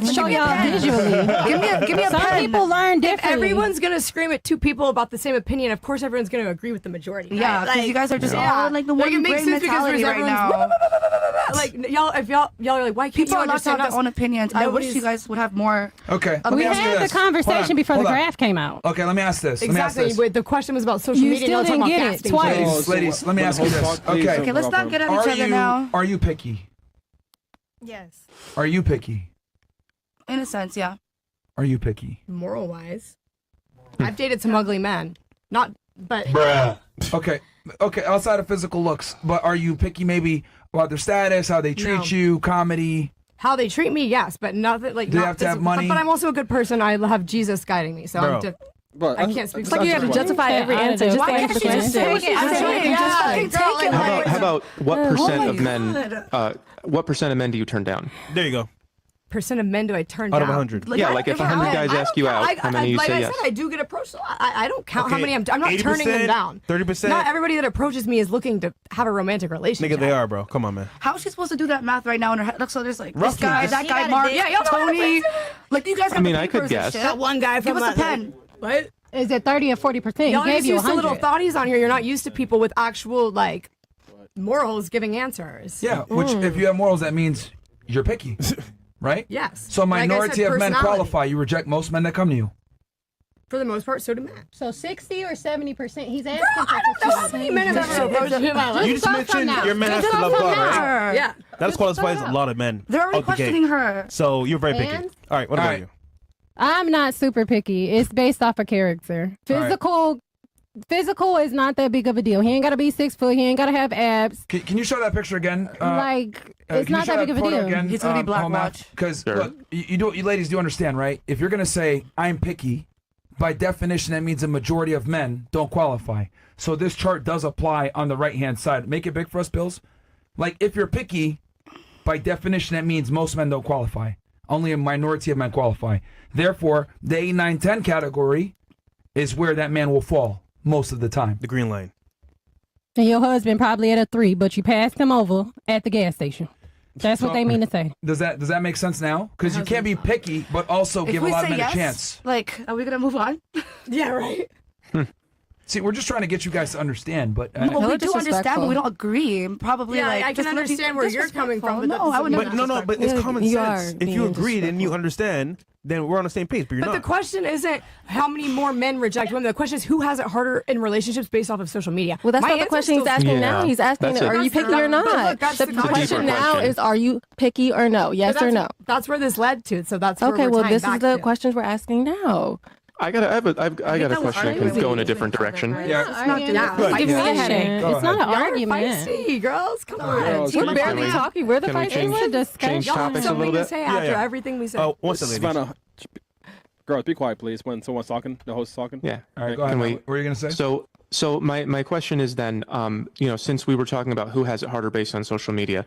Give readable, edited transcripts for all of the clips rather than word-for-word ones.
show y'all visually. Give me a Some pen. people learn If differently. everyone's gonna scream at two people about the same opinion, of course everyone's gonna agree with the majority. Right? Yeah, because you guys are just all like the Like, one it makes brain sense because mentality right everyone's now. like y'all, if y'all are like, why can't People you are allowed to have understand their us? own opinions. I wish Nobody's- you guys would have more. Okay. Let we me ask you had the this. conversation Hold on, before the hold on. graph came out. Okay, let me ask this. Let me ask Exactly. this. Wait, the question was about social You media. still and y'all didn't talking get about it gas twice. stations. Ladies, let me ask you this. Okay, let's not get at each other now. Are you picky? Yes. Are you picky? In a sense, yeah. Are you picky? Moral wise, I've dated some ugly men. Not, but Okay. Okay, outside of physical looks, but are you picky maybe about their status, how they treat No. you, comedy? how they treat me, yes, but nothing like. Do they not have to have physical- money? But I'm also a good person. I have Jesus guiding me, so Bro. I can't speak. It's like you have to justify every I answer. don't Just know. answer the question. How about what percent my of men? What percent of men do you turn down? There you go. Percent of men do I turn Out down? of 100. Yeah, like if 100 guys ask you out, how many you like say I yes? said, I do get approached. So I don't count how Okay, many I'm not turning them 80%, down. 30%. Not everybody that approaches me is looking to have a romantic relationship. Nigga, they are, bro. Come on, man. How is she supposed to do that math right now in her head? Look, so there's like Rough this guy, juice. that You guy, gotta Mark, dig. Yeah, y'all know what Tony. Like you guys have I mean, the I could papers and guess. shit. That one guy from Give us a pen. What? Is it 30 or 40%? He Y'all are gave just you used to little 100. thoughties on here. You're not used to people with actual like morals giving answers. Yeah, which if you have morals, that means you're picky, right? Yes. So a Like I minority said, of men personality. qualify. You reject most men that come to you. For the most part, so do men. So 60 or 70%? He's asking Girl, I don't know how many men have ever approached me in my life. You just start from mentioned now. your man has to Start love from God, now. right? Yeah. That qualifies a lot of men. They're already out the gate. questioning her. So you're very picky. And? All right, what All about right. you? I'm not super picky. It's based off of character. Physical is not that big of a deal. He ain't got to be 6 foot. He ain't got to have abs. Can you show that picture again? It's Can you not show that big of a photo deal. Again, He's gonna be black watch. Because Sure. look, you ladies do understand, right? If you're gonna say I'm picky, by definition that means a majority of men don't qualify. So this chart does apply on the right hand side. Make it big for us, Bills. Like if you're picky, by definition that means most men don't qualify. Only a minority of men qualify. Therefore, the 8, 9, 10 category is where that man will fall most of the time. The green line. And your husband probably at a 3, but you passed him over at the gas station. That's what they mean to say. Does that make sense now? Because you can't be picky, but also If give a we lot of say men yes, a chance. like, are we gonna move on? Yeah, right. See, we're just trying to get you guys to understand, but No, we Hella do understand, but we don't agree. Probably Yeah, like I can just literally understand where you're coming from, but No, that I would doesn't never. mean But no, but it's Yeah, common you sense. are If you being agreed and you understand, then we're on the same page. But you're But the not. question isn't how many more men reject women. The question is who has it harder in relationships based off of social media. Well, that's My not the answer's question he's still- asking Yeah, now. He's asking, that's it. are you picky or But not? look, that's The the question deeper now question. is, are you picky or no? Yes But or that's- no? That's where this led to. So that's where Okay, we're well, tying this is back the to. questions we're asking now. I got a question that can go in a different direction. yeah, It's giving me a headache. Go It's not an Y'all are argument. feisty, girls. Come on. Girls, We're Can barely we- talking. We're the can we fight. change- It's a discussion. change topics a Something little to bit? say after yeah. everything we said. Oh, what's the lady? Savannah, girls, be quiet, please. When someone's talking, the host is talking. Yeah. All right, go ahead. Can Matt. we- What were you gonna say? So my question is then, since we were talking about who has it harder based on social media,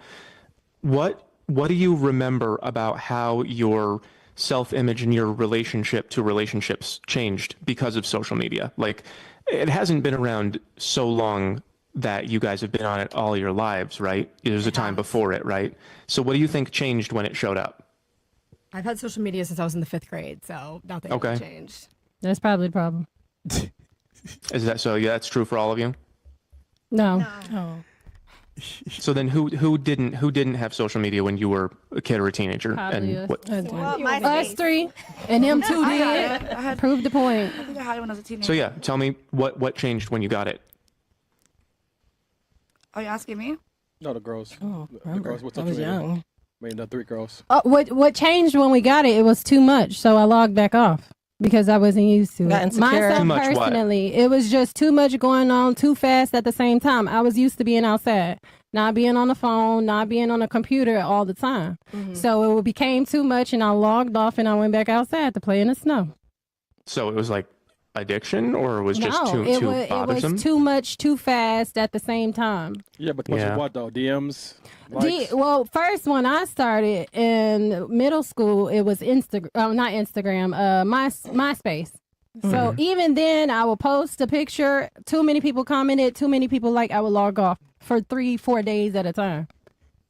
what do you remember about how your self-image and your relationship to relationships changed because of social media? Like, it hasn't been around so long that you guys have been on it all your lives, right? There's a time before it, right? So what do you think changed when it showed up? I've had social media since I was in the 5th grade, so nothing Okay. really changed. That's probably the problem. Is that so? Yeah, that's true for all of you. No. So then, who didn't have social media when you were a kid or a teenager? Probably And us. what? Well, Us 3 and them 2 I got did. it. I had. Prove the point. I think I had it when I was a teenager. So yeah, tell me what changed when you got it. Are you asking me? No, the girls. Oh, The remember, girls with I was social media. young. I mean, the 3 girls. What changed when we got it? It was too much, so I logged back off because I wasn't used to Got it. insecure. Myself Too much what? personally, it was just too much going on too fast at the same time. I was used to being outside, not being on the phone, not being on a computer all the time. So it became too much, and I logged off and I went back outside to play in the snow. So it was like addiction, or it was just No, too it bothersome? was too much too fast at the same time. Yeah, but the question Yeah. what though? DMs. Likes? Well, first when I started in middle school, it was Instagram, not Instagram, MySpace. So even then, I would post a picture. Too many people commented. Too many people I would log off for 3-4 days at a time.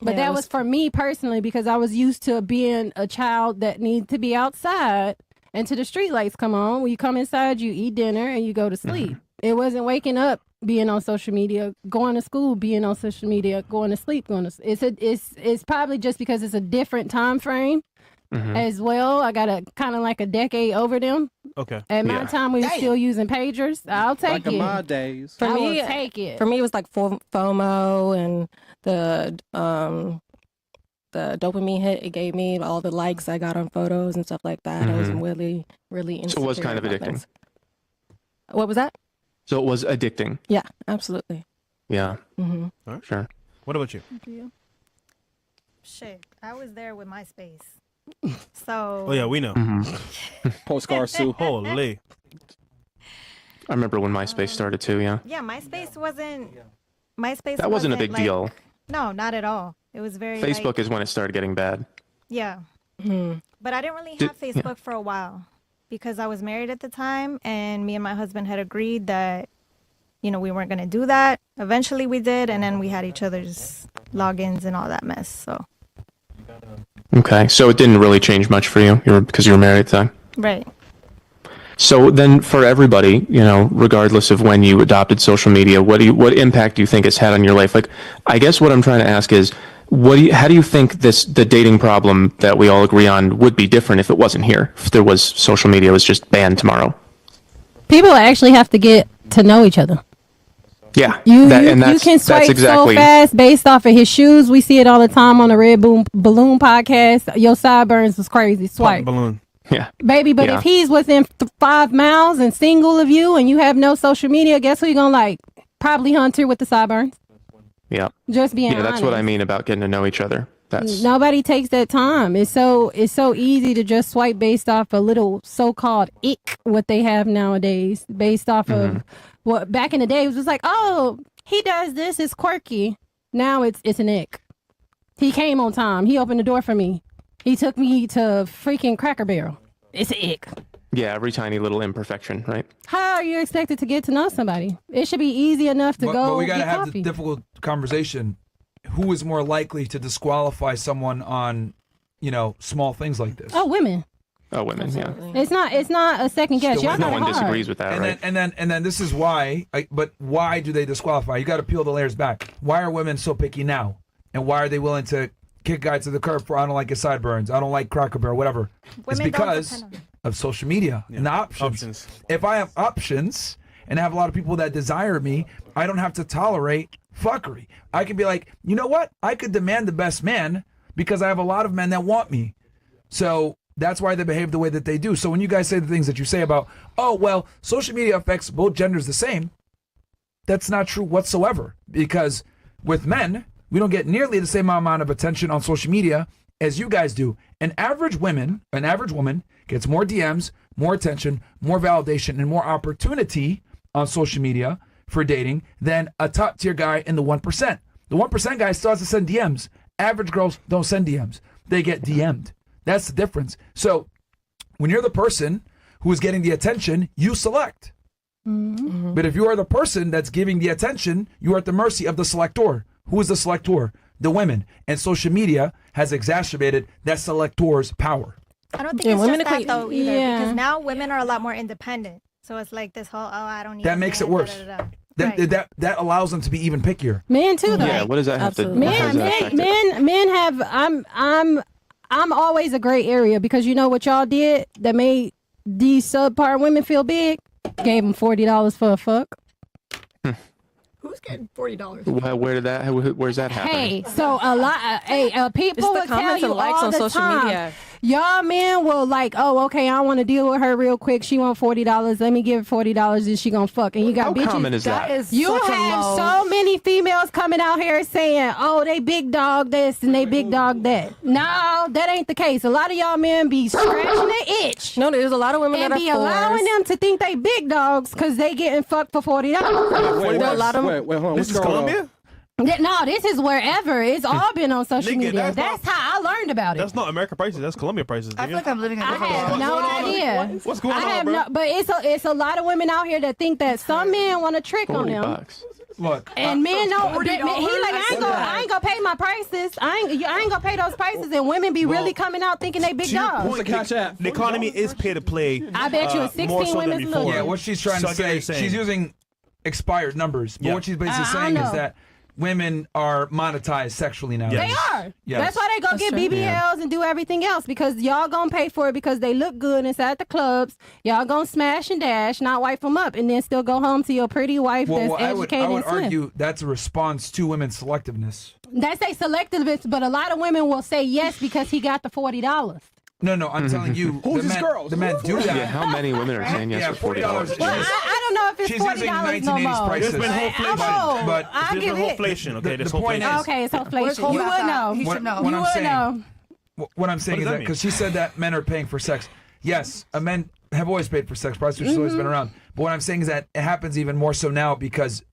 But Yeah, that it was was- for me personally because I was used to being a child that needed to be outside until the street lights come on. When you come inside, you eat dinner and you go to sleep. It wasn't waking up, being on social media, going to school, being on social media, going to sleep, it's probably just because it's a different time frame as well. I got kind of like a decade over them. Okay. At my Yeah. time, we were still using pagers. I'll take Back in my it. days. For I will me, take it. For me, it was like FOMO and the dopamine hit it gave me, all the likes I got on photos and stuff like that. I was really, really insecure. So it was kind of about addicting. things. What was that? So it was addicting. Yeah, absolutely. Yeah. hmm Sure. What about you? Shit, I was there with MySpace. So. Oh yeah, we know. Postcard Sue. Holy. I remember when MySpace started too. Yeah. Yeah, MySpace wasn't. MySpace. That wasn't a big like- deal. No, not at all. It was very. Facebook Like, is when it started getting bad. yeah, but I didn't really Did- have Facebook for a while because I was married at the time, and me and my husband had agreed that, we weren't gonna do that. Eventually, we did, and then we had each other's logins and all that mess. So. Okay. So it didn't really change much for you. Because you were married at the time. Right. So then, for everybody, regardless of when you adopted social media, what impact do you think it's had on your life? Like, I guess what I'm trying to ask is, how do you think the dating problem that we all agree on would be different if it wasn't here? If there was social media was just banned tomorrow? People actually have to get to know each other. Yeah. You that's can swipe exactly, so fast based off of his shoes. We see it all the time on the Red Balloon podcast. Your sideburns was crazy. Swipe. Balloon. Yeah. Baby, but Yeah. if he's within 5 miles and single of you and you have no social media, guess who you're going to like? Probably Hunter with the sideburns. Yeah. Just being Yeah, that's what I honest. mean about getting to know each other. That's Nobody takes that time. It's so easy to just swipe based off a little so-called ick what they have nowadays, based off of what back in the day it was just like, oh, he does this, it's quirky. Now it's an ick. He came on time. He opened the door for me. He took me to freaking Cracker Barrel. It's an ick. yeah, every tiny little imperfection, right? How are you expected to get to know somebody? It should be easy enough to go But we gotta get have coffee. the difficult conversation. Who is more likely to disqualify someone on, small things like this? Oh, women. Oh, women, yeah. It's not a second guess. Still Y'all women. got No it one hard. disagrees with that, And right? then this is why. But why do they disqualify? You got to peel the layers back. Why are women so picky now? And why are they willing to kick guys to the curb for I don't like his sideburns, I don't like Cracker Barrel, whatever? It's Women don't because depend on- of social media and the options. If I have options and I have a lot of people that desire me, I don't have to tolerate fuckery. I can be like, you know what? I could demand the best man because I have a lot of men that want me. So that's why they behave the way that they do. So when you guys say the things that you say about, oh, well, social media affects both genders the same, that's not true whatsoever. Because with men, we don't get nearly the same amount of attention on social media as you guys do. An average woman gets more DMs, more attention, more validation, and more opportunity on social media for dating than a top tier guy in the 1%. The 1% guy still has to send DMs. Average girls don't send DMs. They get DM'd. That's the difference. So when you're the person who is getting the attention, you select. But if you are the person that's giving the attention, you are at the mercy of the selector. Who is the selector? The women. And social media has exacerbated that selector's power. I don't think Yeah, it's women just that equate- though either, Yeah. because now women are a lot more independent. So it's like this whole, I don't need. That a makes it man, worse. da-da-da-da. That, Right. that allows them to be even pickier. Men too, though. Yeah, what does that have Absolutely. to how does that affect it? Men have. I'm always a gray area because you know what y'all did that made these subpar women feel big. Gave them $40 for a fuck. Who's getting $40? Where's that happening? Hey, so a lot. People It's the will tell comments you and likes all on the social time, media. Y'all men will like, oh, okay, I want to deal with her real quick. She want $40. Let me give her $40 and she gonna fuck. And you got How bitches. common is that? You have so many females coming out here saying, oh, they big dog this and they big dog that. No, that ain't the case. A lot of y'all men be scratching the itch No, there's a lot of women and that are be allowing forced. them to think they big dogs because they getting fucked for $40. Wait, a lot of- wait, hold on. This is What's going on? Colombia? No, this is wherever. It's all been on social Nigga, media. that's That's how I learned about it. That's not American prices. That's Colombia prices. I feel nigga. like I'm living in a I different have world. no idea. What's going I on, have bro? no, but it's a lot of women out here that think that some men want to trick on them. $40. Look, And men don't. He like I ain't gonna pay my prices. I ain't gonna pay those prices. And women be really coming out thinking they big To your dogs. point, the economy is pay to play. I bet you a 16 more so than women's before. look. yeah, what she's trying So to I get what say, you're saying. she's using expired numbers. But Yeah. what she's basically I saying is know. that women are monetized sexually now. They are. Yes. That's why they go get true. BBLs and do everything else because y'all gonna pay for it because they look good inside the clubs. Y'all gonna smash and dash, not wipe them up, and then still go home to your pretty wife Well, that's I would educated and slim. argue that's a response to women's selectiveness. That's a selectivist, but a lot of women will say yes because he got the $40. No, I'm telling you, Who's the this men, girl? the men do that. Yeah, how many women are saying yes Yeah, for $40? Well, I don't know if it's She's $40 using no 1980s more. prices. There's been whole Oh, But I There's give been whole it. inflation. Okay, The this whole point inflation. is- Okay, it's Where's inflation. You Cole would at? know. He should know. What You I'm would saying, know. what I'm saying What is does that that mean? because she said that men are paying for sex. Yes, men have always paid for sex. Prostitution's always been around. But what I'm saying is that it happens even more so now because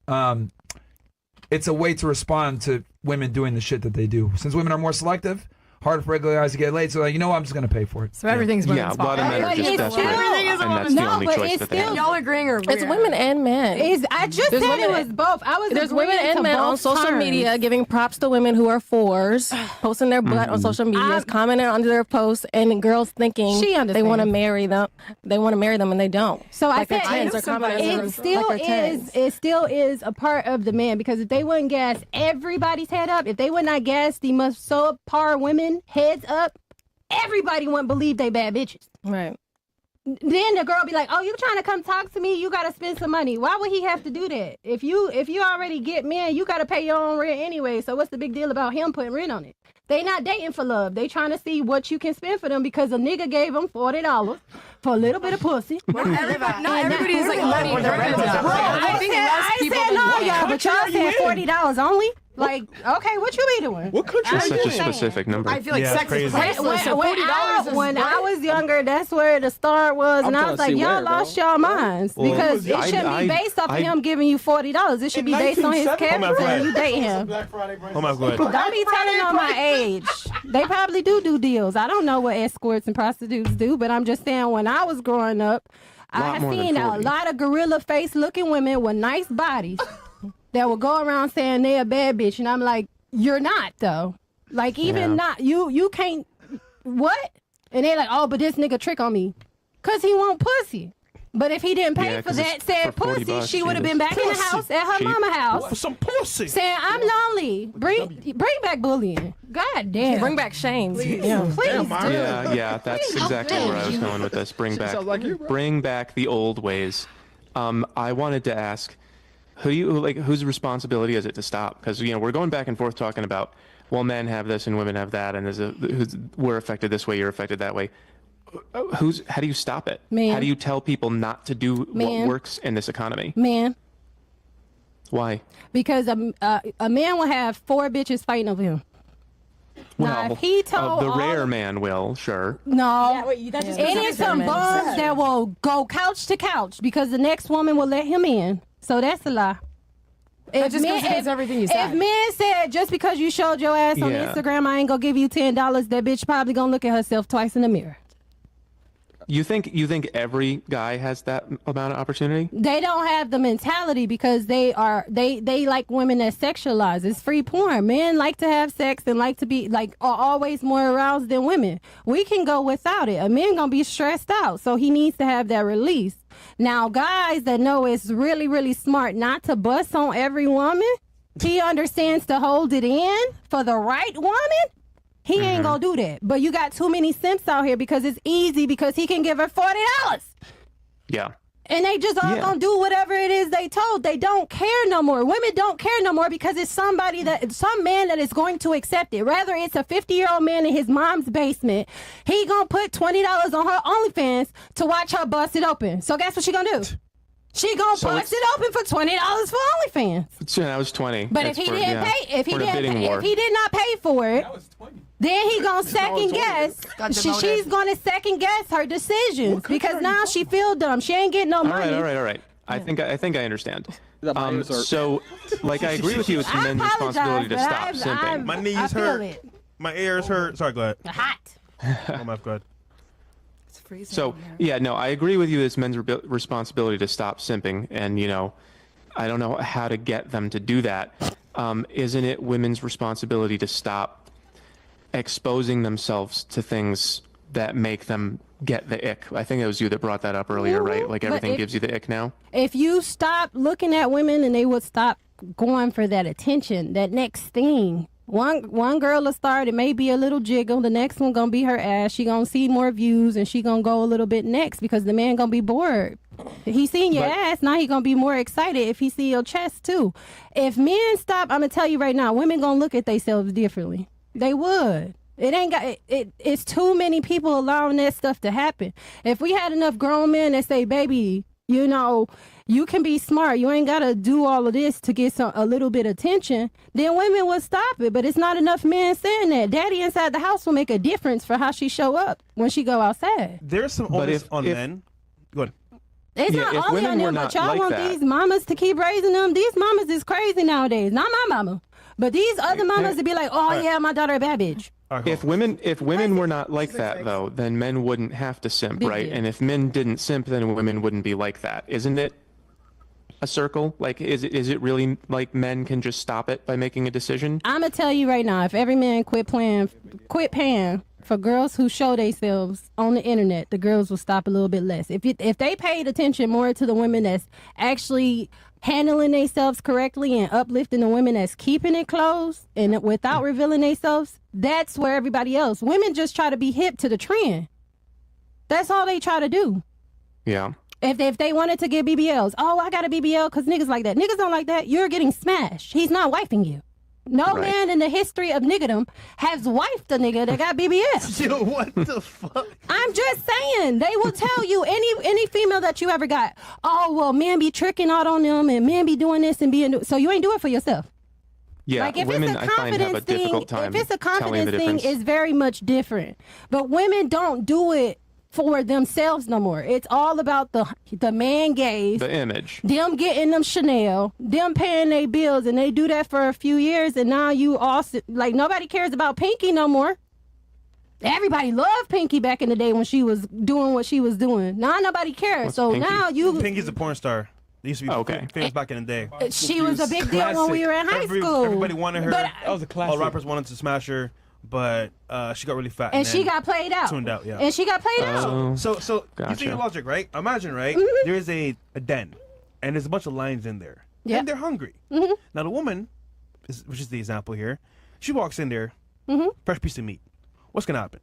it's a way to respond to women doing the shit that they do. Since women are more selective, harder for regular guys to get laid. So like, you know what? I'm just gonna pay for it. So everything's Yeah, women's a lot of fault. men are But just it's desperate, still- and that's the No, only but choice it's that they have. still- Y'all agreeing or It's women and men. I just There's said women- it was both. I was There's women agreeing and to men on both social terms. media giving props to women who are fours, posting their butt on social media, commenting under their posts, and girls thinking She they want to understands. marry them. They want to marry them, and they don't. So I Like their said tens it, are commenting it under- still like their is. tens. It still is a part of the man because if they wouldn't gas everybody's head up, if they would not gas the most subpar women heads up, everybody wouldn't believe they bad bitches. Right. Then the girl be like, "Oh, you trying to come talk to me? You got to spend some money." Why would he have to do that? If you already get men, you got to pay your own rent anyway. So what's the big deal about him putting rent on it? They not dating for love. They trying to see what you can spend for them because a nigga gave them $40 for a little bit of pussy. Not everybody is like money. I think said, less I people said than no, one. y'all, but y'all said $40 only. Like, okay, what you be doing? What country That's are such you a in? specific number. I feel like Yeah, it's sex crazy. is priceless. So When $40 is when I was younger, that's where the start was, I'm and I trying was to like, see y'all where, bro. lost y'all minds Well, because it I- shouldn't be based off of I- him giving you $40. It should be based on his 1970? character Oh, my and you God. date him. Oh my god. Don't be telling on my age. They probably do deals. I don't know what escorts and prostitutes do, but I'm just saying when I was growing up, I Lot have more than seen a 40. lot of gorilla face looking women with nice bodies that will go around saying they a bad bitch, and I'm like, you're not though. Like even Yeah. not you can't what? And they like, oh, but this nigga trick on me, cause he want pussy. But if he didn't pay Yeah, for 'cause that it's said for 40 pussy, bucks, she would have been Jesus. back in the house at her Cheap. mama For house some pussy. saying I'm lonely. Bring back bullying. God damn. Bring back shame. Yeah. Please do. Yeah, that's exactly where I was going with this. Bring back, sounds like you, bro. bring back the old ways. I wanted to ask, whose responsibility is it to stop? Because we're going back and forth talking about, well, men have this and women have that, and we're affected this way, you're affected that way. How do you stop it? Man. How do you tell people not to do what Man. works in this economy? Man, Why? because a man will have 4 bitches fighting over him. Now, if he told the all rare the- man will, sure. No, it is some bums that will go couch to couch because the next woman will let him in. So that's a lie. That just goes against everything you said. If men said just because you showed your ass on Yeah. Instagram, I ain't gonna give you $10, that bitch probably gonna look at herself twice in the mirror. You think every guy has that amount of opportunity? They don't have the mentality because they like women that sexualize. It's free porn. Men like to have sex and like to be are always more aroused than women. We can go without it. A man gonna be stressed out, so he needs to have that release. Now, guys that know it's really, really smart not to bust on every woman, he understands to hold it in for the right woman. He ain't gonna do that. But you got too many simps out here because it's easy because he can give her $40. Yeah. And they just all Yeah. gonna do whatever it is they told. They don't care no more. Women don't care no more because it's some man that is going to accept it. Rather it's a 50-year-old man in his mom's basement. He gonna put $20 on her OnlyFans to watch her bust it open. So guess what she gonna do? She gonna So bust it open for $20 for OnlyFans. So that was 20. But if he didn't pay, if he We're in a didn't, bidding pay, war. if he did not pay for it, then he gonna second guess. Got demoted. She's gonna second guess her decisions because now she feel dumb. She ain't getting no All money. right. I think I understand. That my ears hurt. So, I agree with you. It's I men's apologize, responsibility to but stop I've- simping. My I knees feel hurt. it. My ears hurt. Sorry, go ahead. Hot. Oh my god. It's freezing. So, in here. yeah, no, I agree with you. It's men's responsibility to stop simping, and I don't know how to get them to do that. Isn't it women's responsibility to stop exposing themselves to things that make them get the ick? I think it was you that brought that up earlier, right? Like everything gives you the ick now. If you stop looking at women and they would stop going for that attention, that next thing. One girl will start, it may be a little jiggle. The next one gonna be her ass. She gonna see more views and she gonna go a little bit next because the man gonna be bored. He seen your ass, now he gonna be more excited if he see your chest too. If men stop, I'm gonna tell you right now, women gonna look at themselves differently. They would. It ain't got it's too many people allowing that stuff to happen. If we had enough grown men that say, baby, you know, you can be smart. You ain't got to do all of this to get a little bit of attention. Then women will stop it. But it's not enough men saying that. Daddy inside the house will make a difference for how she show up when she go outside. There's some onus on men. Go ahead. It's Yeah, not if only women on were them, but not y'all like want that- these mamas to keep raising them. These mamas is crazy nowadays. Not my mama. But these other mamas to be like, oh, yeah, my daughter a bad bitch. All right, go If on. women were not like that, though, then men wouldn't have to simp, Big right? deal. And if men didn't simp, then women wouldn't be like that. Isn't it a circle? Like, is it really like men can just stop it by making a decision? I'm going to tell you right now, if every man quit paying for girls who show themselves on the internet, the girls will stop a little bit less. If they paid attention more to the women that's actually handling themselves correctly and uplifting the women that's keeping it closed and without revealing themselves, that's where everybody else. Women just try to be hip to the trend. That's all they try to do. Yeah. If they wanted to get BBLs, oh, I got a BBL because niggas like that. Niggas don't like that. You're getting smashed. He's not wifing you. No Right. man in the history of niggerdom has wifed a nigga that got BBL. Yo, what the fuck? I'm just saying, they will tell you, any female that you ever got, oh, well, men be tricking out on them and men be doing this and being, so you ain't do it for yourself. Yeah, Like if women it's a I find have a confidence thing, difficult time if it's a telling the confidence thing, difference. it's very much different. But women don't do it for themselves no more. It's all about the man gaze. The image. Them getting them Chanel, them paying their bills, and they do that for a few years, and now you also, like, nobody cares about Pinky no more. Everybody loved Pinky back in the day when she was doing what she was doing. Now nobody cares. What's So Pinky? now you, Pinky's a porn star. They used to be Okay. famous back in the day. she was a big deal when Classic. we were in high school. Everybody wanted her. But, That was a All classic. rappers wanted to smash her, but she got really fat. and she then got played out. tuned out, yeah. And she got played out. Oh, So you see Gotcha. your logic, right? Imagine, right? Mm-hmm. There is a den, and there's a bunch of lions in there, Yep. and they're hungry. Mm-hmm. Now the woman, which is the example here, she walks in there, Mm-hmm. fresh piece of meat. What's gonna happen?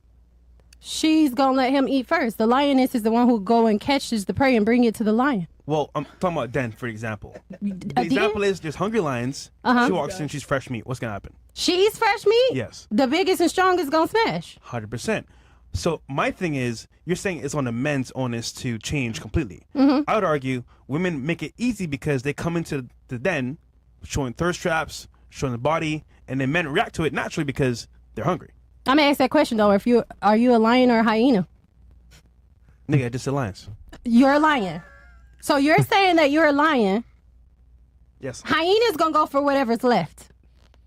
She's gonna let him eat first. The lioness is the one who go and catches the prey and bring it to the lion. Well, I'm talking about den, for example. The den? example is there's hungry lions. Uh-huh. She walks in, she's fresh meat. What's gonna happen? She's fresh meat. Yes, The biggest and strongest gonna smash. 100%. So my thing is, you're saying it's on the men's onus to change completely. Mm-hmm. I would argue women make it easy because they come into the den, showing thirst traps, showing the body, and then men react to it naturally because they're hungry. I'm gonna ask that question though. Are you a lion or a hyena? Nigga, I just said lions. You're a lion. So you're saying that you're a lion. Yes. Hyena's gonna go for whatever's left.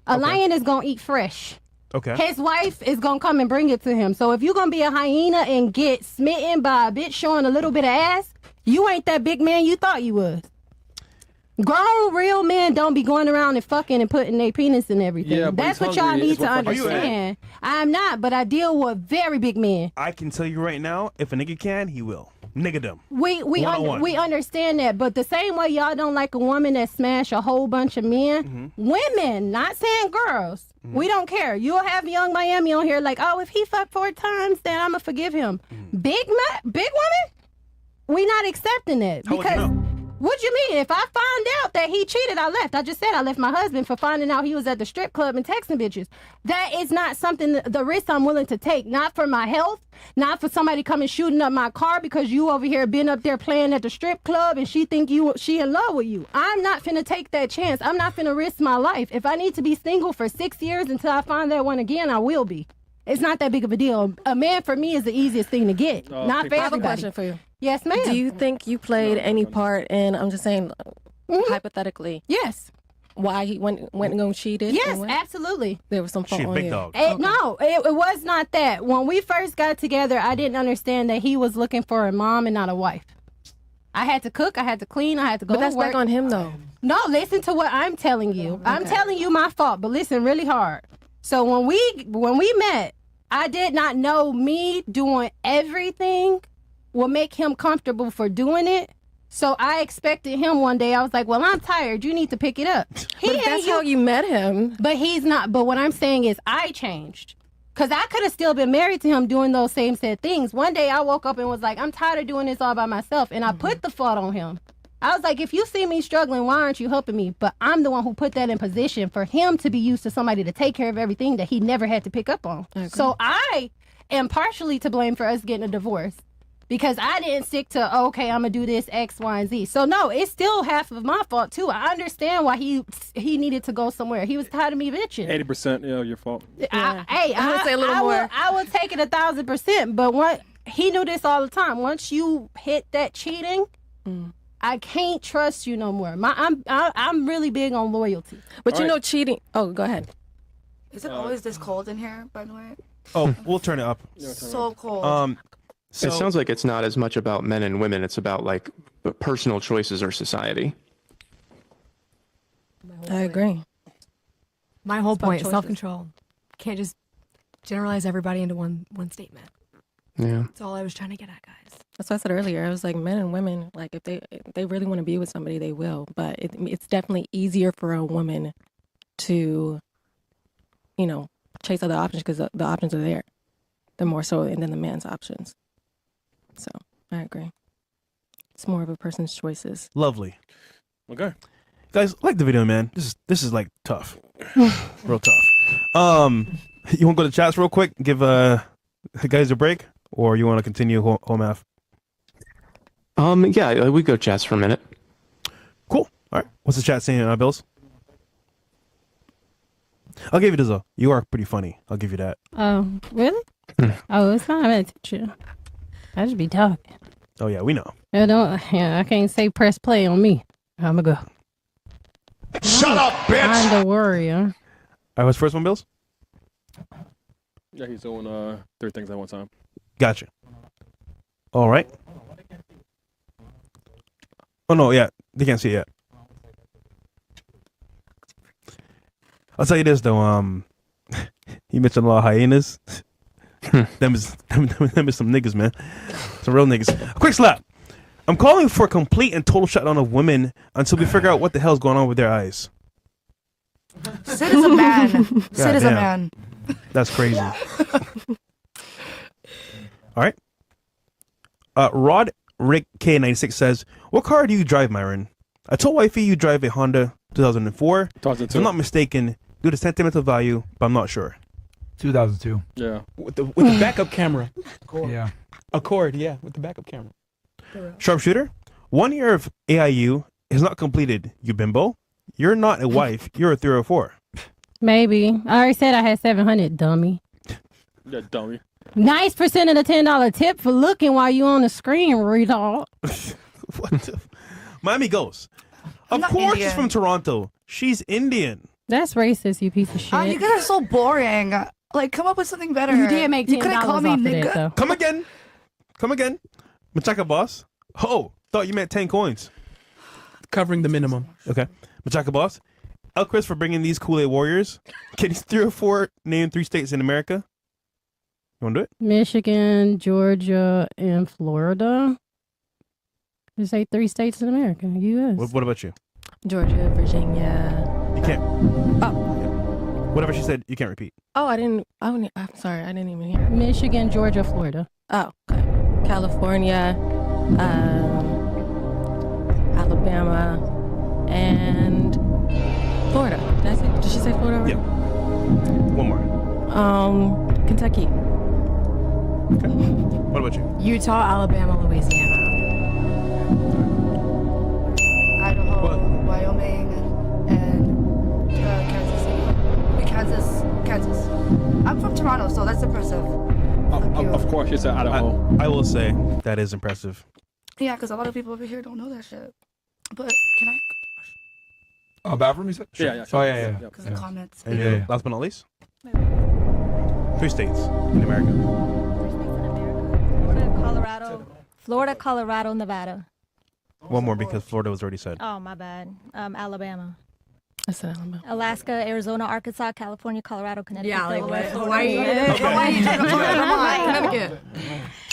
A lion is gonna eat fresh. Okay. His wife is gonna come and bring it to him. So if you're gonna be a hyena and get smitten by a bitch showing a little bit of ass, you ain't that big man you thought you was. Grown real men don't be going around and fucking and putting their penis in everything. Yeah, but That's he's what y'all hungry. need It's to what fucking- Are you an understand. I'm not, but I deal with very big men. I can tell you right now, if a nigga can, he will. Nigga them. We One-on-one. we understand that, but the same way y'all don't like a woman that smash a whole bunch of men, women, not saying girls, we don't care. You'll have Young Miami on here like, oh, if he fucked 4 times, then I'ma forgive him. Big woman, we not accepting that How would you because. know? What you mean? If I found out that he cheated, I left. I just said I left my husband for finding out he was at the strip club and texting bitches. That is not something, the risk I'm willing to take. Not for my health, not for somebody coming shooting up my car because you over here been up there playing at the strip club and she think she in love with you. I'm not finna take that chance. I'm not finna risk my life. If I need to be single for 6 years until I find that one again, I will be. It's not that big of a deal. A man for me is the easiest thing to get. Not for I have a everybody. question for you. Yes, ma'am. Do you think you played any part in, I'm just saying, hypothetically, Yes. why he went and go cheated? Yes, and went? absolutely. There was some fault She a on big you. dog. No, it was not that. When we first got together, I didn't understand that he was looking for a mom and not a wife. I had to cook. I had to clean. I had to go But that's to work. back on him though. No, listen to what I'm telling you. I'm telling you my fault, but listen really hard. So when we met, I did not know me doing everything will make him comfortable for doing it. So I expected him one day. I was like, well, I'm tired. You need to pick it up. But that's how you met him. But he's not. But what I'm saying is I changed. Because I could have still been married to him doing those same said things. One day I woke up and was like, I'm tired of doing this all by myself. And I put the fault on him. I was like, if you see me struggling, why aren't you helping me? But I'm the one who put that in position for him to be used to somebody to take care of everything that he never had to pick up on. Okay. So I am partially to blame for us getting a divorce. Because I didn't stick to, okay, I'm going to do this X, Y, and Z. So, no, it's still half of my fault, too. I understand why he needed to go somewhere. He was tired of me bitching. 80%, yeah, your fault. I would say a little more. I would take it 1,000%. But he knew this all the time. Once you hit that cheating, I can't trust you no more. I'm really big on loyalty. But all you know, cheating. Oh, go ahead. Is it always this cold in here, by the way? Oh, we'll turn it up. So cold. So, it sounds like it's not as much about men and women. It's about like personal choices or society. I agree. My whole point, self-control. Can't just generalize everybody into one statement. Yeah. That's all I was trying to get at, guys. That's what I said earlier. I was like, men and women, like if they really want to be with somebody, they will. But it's definitely easier for a woman to, chase other options because the options are there. They're more so than the man's options. So I agree. It's more of a person's choices. Lovely. Okay. Guys, like the video, man. This is like tough. Real tough. You want to go to chats real quick? Give guys a break? Or you want to continue home half? Yeah, we go chats for a minute. Cool. All right. What's the chat saying, Bills? I'll give you this, though. You are pretty funny. I'll give you that. Oh, really? Oh, it's not about attention. I just be talking. Oh, yeah, we know. I can't say press play on me. I'ma go. Shut up, bitch! I'm the warrior. All right, what's the first one, Bills? Yeah, he's doing 3 things at one time. Gotcha. All right. Oh, no, yeah. They can't see it yet. I'll tell you this, though. You mentioned a lot of hyenas. them is some niggas, man. Some real niggas. A quick slap. I'm calling for a complete and total shutdown of women until we figure out what the hell's going on with their eyes. Sid is a man. Sid is a man. That's crazy. All right. Rod Rick K96 says, what car do you drive, Myron? I told wifey you drive a Honda 2004. 2002. If I'm not mistaken, due to sentimental value, but I'm not sure. 2002. Yeah. With the backup camera. Yeah. Accord, yeah, with the backup camera. Sharpshooter, 1 year of AIU is not completed, you bimbo. You're not a wife, you're a 304. Maybe. I already said I had 700, dummy. Yeah, dummy. Nice percent of the $10 tip for looking while you on the screen, retard. What the? Miami Ghost. I'm Of not course Indian. she's from Toronto. She's Indian. That's rachist, you piece of shit. Oh, you guys are so boring. Like, come up with something better. You did make $10 You couldn't call me off of nigga. that, though. Come again. Come again. Machaka boss. Oh, thought you meant 10 coins. Covering the minimum. Okay. Machaka boss. El Chris for bringing these Kool-Aid warriors. Can these 3 or 4 name 3 states in America? You want to do it? Michigan, Georgia, and Florida. There's 3 states in America, U.S. What about you? Georgia, Virginia. You can't. Oh. Whatever she said, you can't repeat. Oh, I'm sorry. I didn't even hear. Michigan, Georgia, Florida. Oh, okay. California, Alabama, and Florida. That's it. Did she say Florida already? Yeah. One more. Kentucky. Okay. What about you? Utah, Alabama, Louisiana. Idaho, Wyoming, and Kansas City. Kansas. I'm from Toronto, so that's impressive. Of course, you said Idaho. I will say that is impressive. Yeah, because a lot of people over here don't know that shit. But can I? Oh, bathroom, you said? Yeah, yeah. Oh, yeah. Because the comments. And Yeah. last but not least, 3 states in America. Florida, Colorado, Nevada. One more because Florida was already said. Oh, my bad. Alabama. I said Alabama. Alaska, Arizona, Arkansas, California, Colorado, Connecticut, Yeah, like Delaware, what? Florida. Hawaii. Connecticut.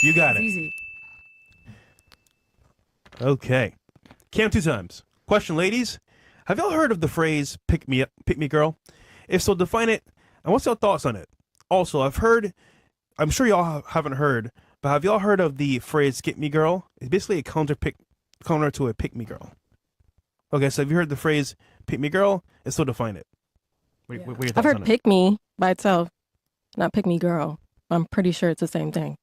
You got it. Easy. Okay. Cam 2 times. Question, ladies. Have y'all heard of the phrase pick me up, pick me girl? If so, define it. And what's your thoughts on it? Also, I'm sure y'all haven't heard, but have y'all heard of the phrase skip me girl? It's basically a counter to a pick me girl. Okay, so have you heard the phrase pick me girl? And so define it. What are your thoughts I've heard on it? pick me by itself, not pick me girl. I'm pretty sure it's the same thing.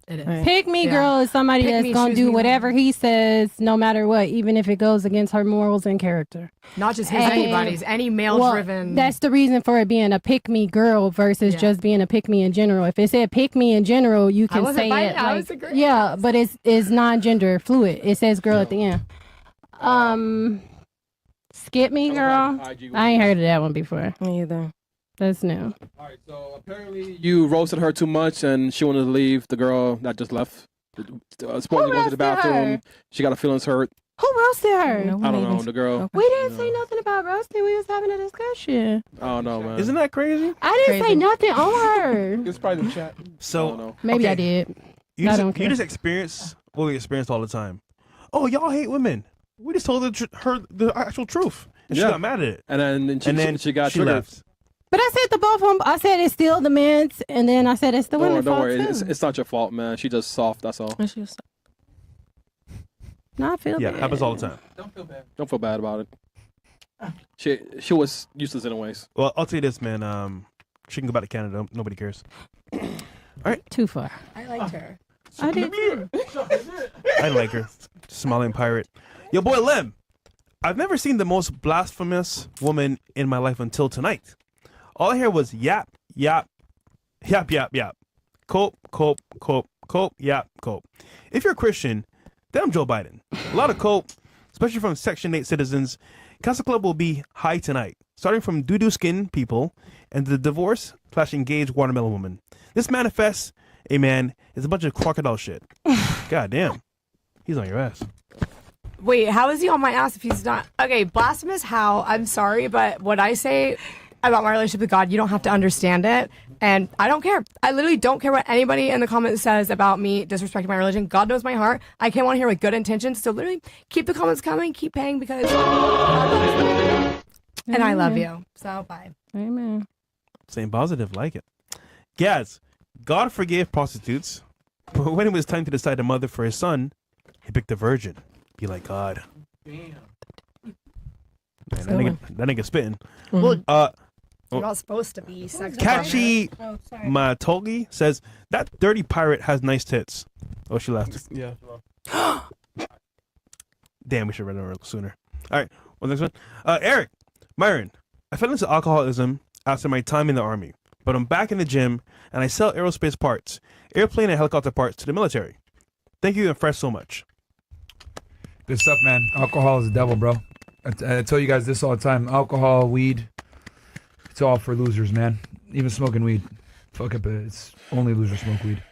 It is. Right. Pick me girl is somebody Pick that's me, gonna choose do me. whatever he says, no matter what, even if it goes against her morals and character. Not just his, And- anybody's. Any male-driven. That's the reason for it being a pick me girl versus Yeah. just being a pick me in general. If it said pick me in general, you can wasn't say fighting, it I like was agreeing. yeah, but it's non-gender fluid. It says girl at the end. Skip me girl. I ain't heard of that one before. Me either. That's new. All right, so apparently you roasted her too much, and she wanted to leave. The girl that just left, supposedly went to the roasted bathroom. her? She got her feelings hurt. Who roasted her? No one I don't know even- the girl. We didn't say nothing about roasting. We was having a discussion. I don't know, man. Isn't that crazy? I didn't say Crazy. nothing on her. It's probably the chat. I don't So know. Maybe I Okay. did. you I just, don't care. you just experience what we experience all the time. Oh, y'all hate women. We just told her the actual truth, and she Yeah. got mad at it. And then she got she triggered. left. But I said the both of them. I said it's still the men's, and then I said it's the Don't women's fault worry. too. It's not your fault, man. She just soft. That's all. And she was- No, I feel Yeah, bad. happens all the time. Don't feel bad about it. She was useless anyways. Well, I'll tell you this, man. She can go back to Canada. Nobody cares. Too far. I liked her. I did too. I like her. Smiling pirate. Yo, boy, Lem. I've never seen the most blasphemous woman in my life until tonight. All I hear was yap, yap, yap, yap, yap. Cope, cope, cope, cope, yap, cope. If you're a Christian, then I'm Joe Biden. A lot of cope, especially from Section 8 citizens. Castle Club will be high tonight, starting from doo-doo skin people and the divorce/engaged watermelon woman. This manifests, a man, is a bunch of crocodile shit. God damn. He's on your ass. Wait, how is he on my ass if he's not? Okay, blasphemous how? I'm sorry, but what I say about my relationship with God, you don't have to understand it. And I don't care. I literally don't care what anybody in the comments says about me disrespecting my religion. God knows my heart. I came on here with good intentions. So literally keep the comments coming, keep paying because God loves me. And I love you. So bye. Amen. Same positive, like it. Gaz, God forgave prostitutes, but when it was time to decide a mother for his son, he picked a virgin. Be like God. Damn. Man, that nigga spitting. Well, Uh, you're not supposed to be sexual. Catchy Matogi says that dirty pirate has nice tits. Oh, she left. Yeah. Damn, we should read her sooner. All right, well, next one. Eric, Myron, I fell into alcoholism after my time in the army, but I'm back in the gym and I sell aerospace parts, airplane and helicopter parts to the military. Thank you and Fresh so much. Good stuff, man. Alcohol is the devil, bro. I tell you guys this all the time. Alcohol, weed, it's all for losers, man. Even smoking weed. Fuck it, but it's only losers smoke weed.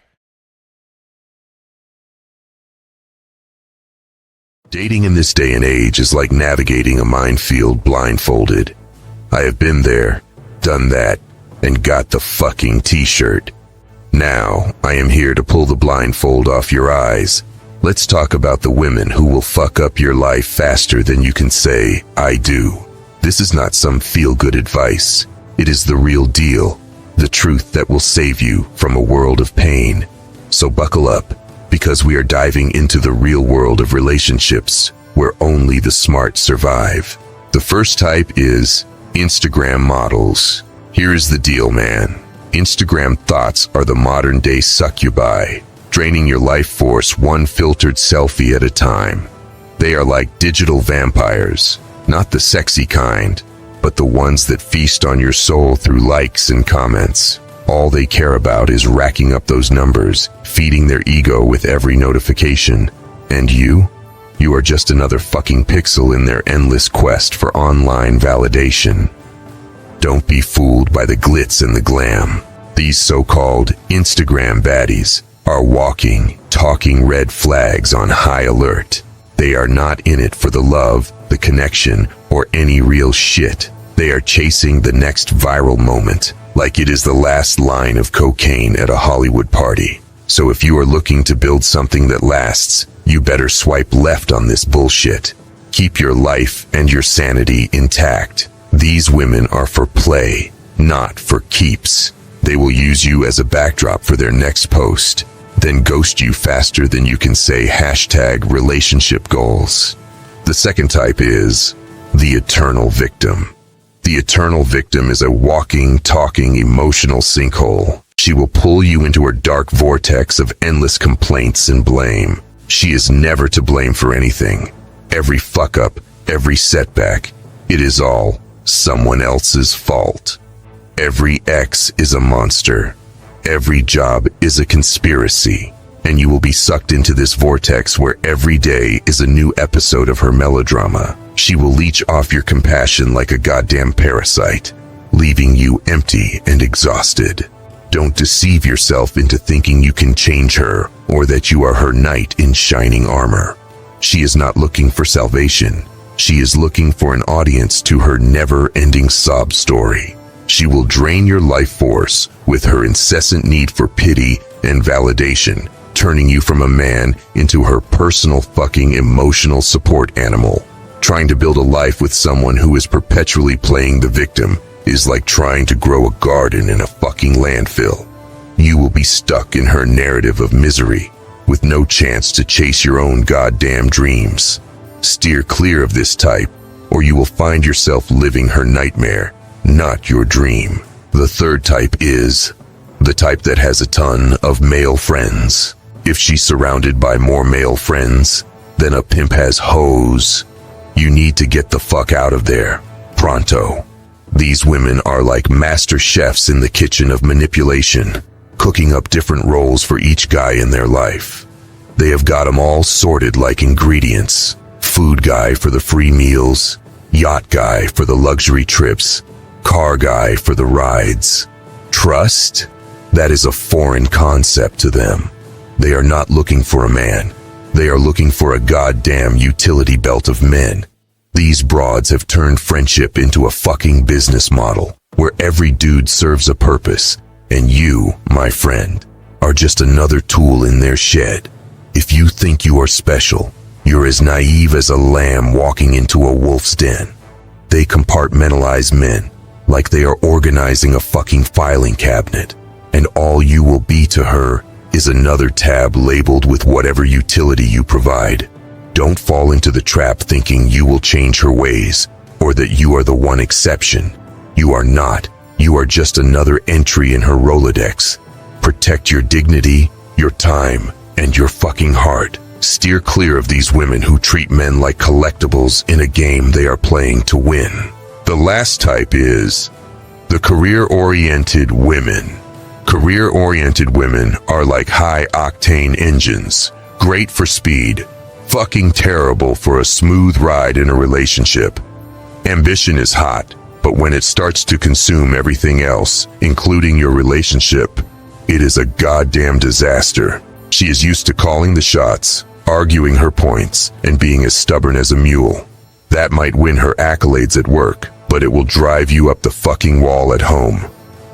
Dating in this day and age is like navigating a minefield blindfolded. I have been there, done that, and got the fucking t-shirt. Now, I am here to pull the blindfold off your eyes. Let's talk about the women who will fuck up your life faster than you can say, I do. This is not some feel-good advice. It is the real deal. The truth that will save you from a world of pain. So buckle up, because we are diving into the real world of relationships, where only the smart survive. The first type is Instagram models. Here is the deal, man. Instagram thoughts are the modern-day succubi, draining your life force one filtered selfie at a time. They are like digital vampires, not the sexy kind, but the ones that feast on your soul through likes and comments. All they care about is racking up those numbers, feeding their ego with every notification. And you are just another fucking pixel in their endless quest for online validation. Don't be fooled by the glitz and the glam. These so-called Instagram baddies are walking, talking red flags on high alert. They are not in it for the love, the connection, or any real shit. They are chasing the next viral moment, like it is the last line of cocaine at a Hollywood party. So if you are looking to build something that lasts, you better swipe left on this bullshit. Keep your life and your sanity intact. These women are for play, not for keeps. They will use you as a backdrop for their next post, then ghost you faster than you can say #relationship goals. The second type is the eternal victim. The eternal victim is a walking, talking, emotional sinkhole. She will pull you into her dark vortex of endless complaints and blame. She is never to blame for anything. Every fuck up, every setback, it is all someone else's fault. Every ex is a monster. Every job is a conspiracy, and you will be sucked into this vortex where every day is a new episode of her melodrama. She will leech off your compassion like a goddamn parasite, leaving you empty and exhausted. Don't deceive yourself into thinking you can change her or that you are her knight in shining armor. She is not looking for salvation. She is looking for an audience to her never-ending sob story. She will drain your life force with her incessant need for pity and validation, turning you from a man into her personal fucking emotional support animal. Trying to build a life with someone who is perpetually playing the victim is like trying to grow a garden in a fucking landfill. You will be stuck in her narrative of misery, with no chance to chase your own goddamn dreams. Steer clear of this type, or you will find yourself living her nightmare, not your dream. The third type is the type that has a ton of male friends. If she's surrounded by more male friends than a pimp has hoes, you need to get the fuck out of there, pronto. These women are like master chefs in the kitchen of manipulation, cooking up different roles for each guy in their life. They have got them all sorted like ingredients. Food guy for the free meals, yacht guy for the luxury trips, car guy for the rides. Trust? That is a foreign concept to them. They are not looking for a man. They are looking for a goddamn utility belt of men. These broads have turned friendship into a fucking business model, where every dude serves a purpose, and you, my friend, are just another tool in their shed. If you think you are special, you're as naive as a lamb walking into a wolf's den. They compartmentalize men, like they are organizing a fucking filing cabinet, and all you will be to her is another tab labeled with whatever utility you provide. Don't fall into the trap thinking you will change her ways, or that you are the one exception. You are not. You are just another entry in her Rolodex. Protect your dignity, your time, and your fucking heart. Steer clear of these women who treat men like collectibles in a game they are playing to win. The last type is the career-oriented women. Career-oriented women are like high-octane engines, great for speed, fucking terrible for a smooth ride in a relationship. Ambition is hot, but when it starts to consume everything else, including your relationship, it is a goddamn disaster. She is used to calling the shots, arguing her points, and being as stubborn as a mule. That might win her accolades at work, but it will drive you up the fucking wall at home.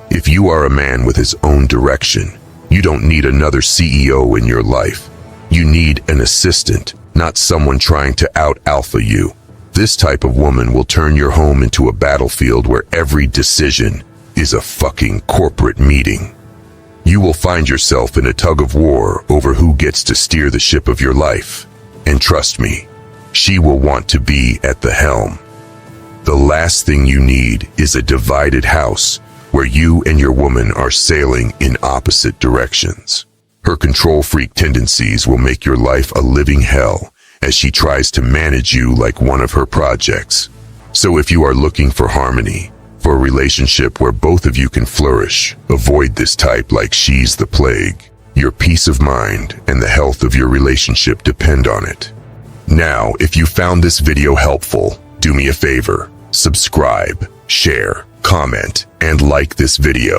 If you are a man with his own direction, you don't need another CEO in your life. You need an assistant, not someone trying to out-alpha you. This type of woman will turn your home into a battlefield where every decision is a fucking corporate meeting. You will find yourself in a tug of war over who gets to steer the ship of your life. And trust me, she will want to be at the helm. The last thing you need is a divided house where you and your woman are sailing in opposite directions. Her control freak tendencies will make your life a living hell as she tries to manage you like one of her projects. So if you are looking for harmony, for a relationship where both of you can flourish, avoid this type like she's the plague. Your peace of mind and the health of your relationship depend on it. Now, if you found this video helpful, do me a favor, subscribe, share, comment, and like this video.